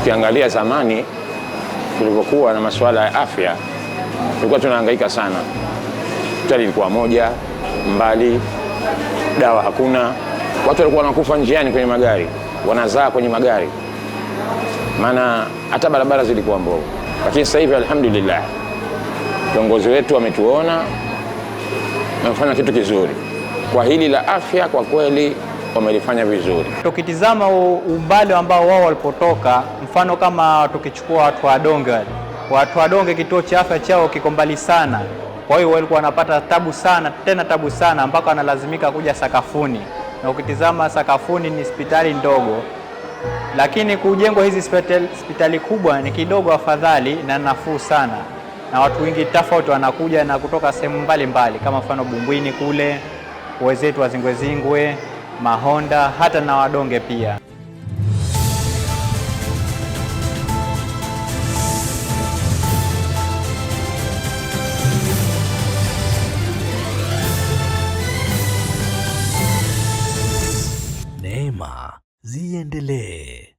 Ukiangalia zamani tulivyokuwa na masuala ya afya, tulikuwa tunahangaika sana. Hospitali ilikuwa moja, mbali, dawa hakuna. Watu walikuwa wanakufa njiani kwenye magari, wanazaa kwenye magari, maana hata barabara zilikuwa mbovu. Lakini sasa hivi alhamdulillah, viongozi wetu wametuona, wamefanya kitu kizuri kwa hili la afya. Kwa kweli wamelifanya vizuri. Tukitizama umbali ambao wao walipotoka, mfano kama tukichukua watu wa Donge, kituo cha afya chao kiko mbali sana. Kwa hiyo walikuwa wanapata tabu sana mpaka wanalazimika kuja Sakafuni. Na ukitizama Sakafuni ni hospitali ndogo, lakini kujengwa hizi hospitali kubwa ni kidogo afadhali na nafuu sana, na watu wengi tofauti wanakuja na kutoka sehemu mbalimbali, kama mfano Bumbwini kule, wenzetu wa Zingwe, Mahonda, hata na Wadonge pia. Neema ziendelee.